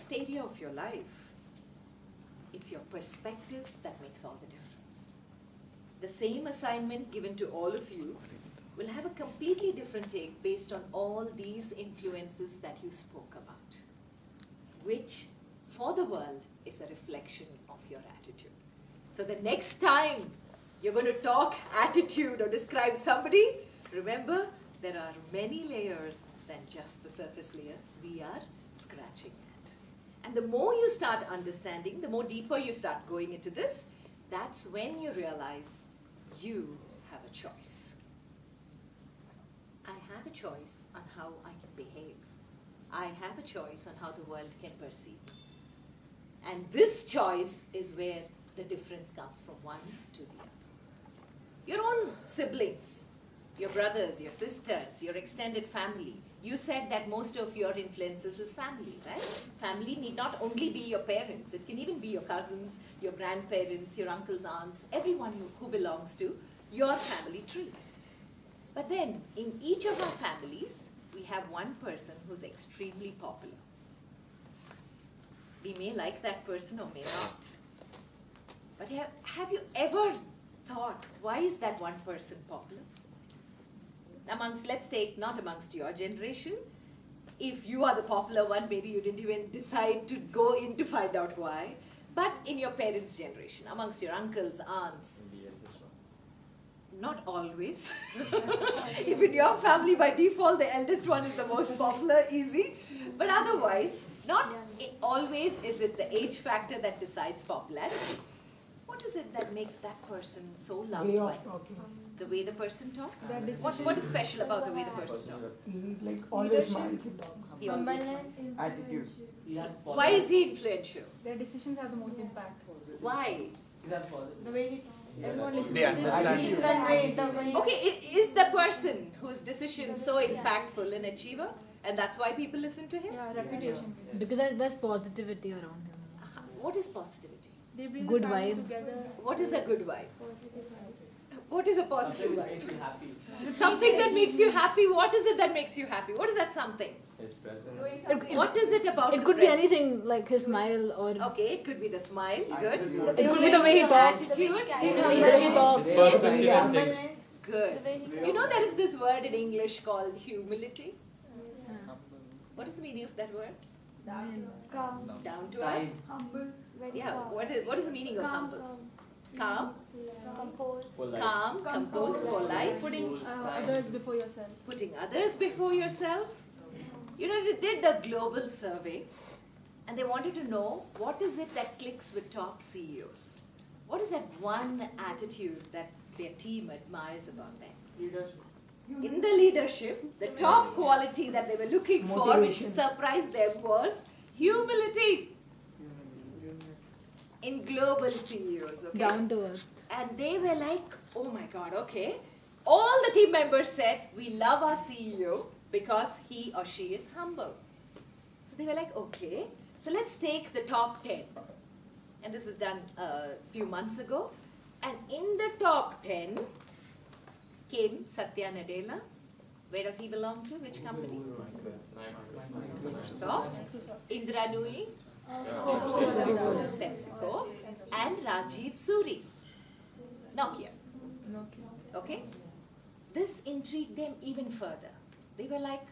next area of your life, it's your perspective that makes all the difference. The same assignment given to all of you will have a completely different take based on all these influences that you spoke about, which for the world is a reflection of your attitude. So the next time you're going to talk attitude or describe somebody, remember there are many layers than just the surface layer we are scratching at. And the more you start understanding, the more deeper you start going into this, that's when you realize you have a choice. I have a choice on how I can behave. I have a choice on how the world can perceive me. And this choice is where the difference comes from one to the other. Your own siblings, your brothers, your sisters, your extended family. You said that most of your influences is family, right? Family need not only be your parents. It can even be your cousins, your grandparents, your uncles, aunts, everyone who belongs to your family tree. But then, in each of our families, we have one person who's extremely popular. We may like that person or may not. But have you ever thought, why is that one person popular? Amongst, let's take, not amongst your generation. If you are the popular one, maybe you didn't even decide to go in to find out why. But in your parents' generation, amongst your uncles, aunts, not always. If in your family, by default, the eldest one is the most popular, easy. But otherwise, not always is it the age factor that decides popularity. What is it that makes that person so loved Way by of talking. the way the person talks? What is special about the way the person talks? He like always smiles and talks. He always smiles. Attitude. Why is he influential? Their decisions have the most impact. Why? The way he talks. Everyone listens They to understand him. you. The way Okay, is the person whose decision so impactful an achiever? And that's why people listen to him? Yeah, reputation. Because there's positivity around him. What is positivity? They bring Good the family vibe. together. What is a good vibe? What is a positive vibe? Makes you happy. Something that makes you happy. What is it that makes you happy? What is that something? His presence. What is it about It the could be presence? anything like his smile or Okay, it could be the smile. Good. it could be the way he talks. Attitude. The way he talks. Good. You know there is this word in English called humility. What is the meaning of that word? Calm, Down to earth. humble, very Yeah. calm. What is the meaning of humble? Calm, Composed, calm, composed, polite. Putting others before yourself. Putting others before yourself. You know, they did the global survey and they wanted to know what is it that clicks with top CEOs. What is that one attitude that their team admires about them? Leadership. In the leadership, the top quality that they were looking for, which Motivation. surprised them, was humility in global CEOs. Okay? Down to earth. And they were like, oh my God, okay. All the team members said, we love our CEO because he or she is humble. So they were like, okay, so let's take the top 10. And this was done a few months ago. And in the top 10 came Satya Nadella. Where does he belong to? Which company? Microsoft. Indra Nui. PepsiCo. And Rajiv Suri. Nokia. Okay? This intrigued them even further. They were like,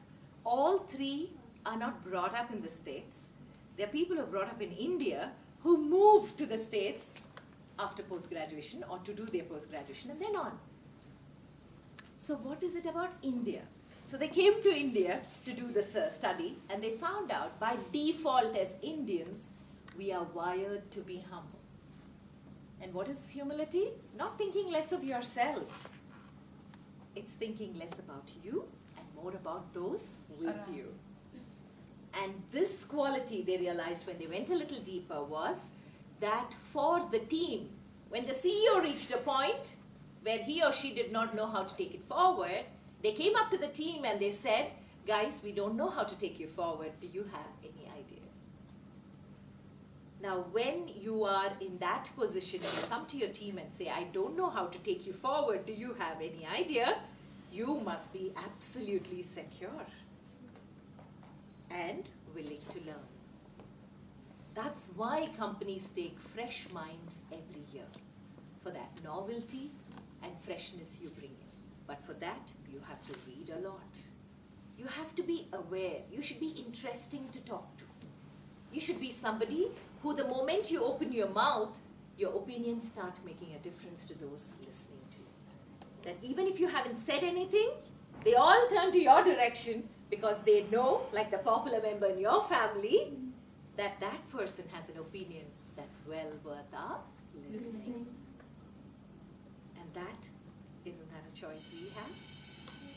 all three are not brought up in the States. They're people who are brought up in India who moved to the States after post-graduation or to do their post-graduation and then on. So what is it about India? So they came to India to do this study and they found out by default as Indians, we are wired to be humble. And what is humility? Not thinking less of yourself. It's thinking less about you and more about those with you. And this quality they realized when they went a little deeper was that for the team, when the CEO reached a point where he or she did not know how to take it forward, they came up to the team and they said, guys, we don't know how to take you forward. Do you have any ideas? Now, when you are in that position and you come to your team and say, I don't know how to take you forward. Do you have any idea? You must be absolutely secure and willing to learn. That's why companies take fresh minds every year, for that novelty and freshness you bring in. But for that, you have to read a lot. You have to be aware. You should be interesting to talk to. You should be somebody who, the moment you open your mouth, your opinions start making a difference to those listening to you. That even if you haven't said anything, they all turn to your direction because they know, like the popular member in your family, that that person has an opinion that's well worth our listening. And that, isn't that a choice we have?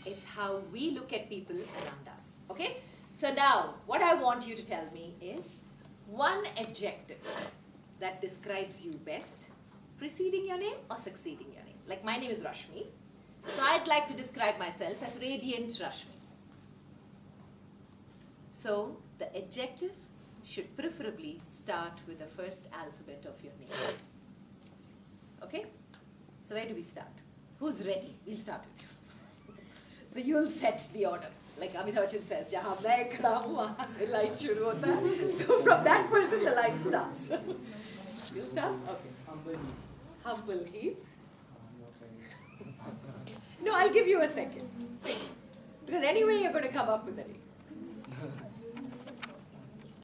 It's how we look at people around us. Okay? So now, what I want you to tell me is one adjective that describes you best, preceding your name or succeeding your name. Like my name is Rashmi. So I'd like to describe myself as Radiant Rashmi. So the adjective should preferably start with the first alphabet of your name. Okay? So where do we start? Who's ready? We'll start with you. So you'll set the order. Like Amitabh Bachchan says, "Jahan main khada hu, wahan se line shuru hota hai." So from that person, the line starts. You'll start? Okay. Humble heap. No, I'll give you a second. Because anyway, you're going to come up with a name.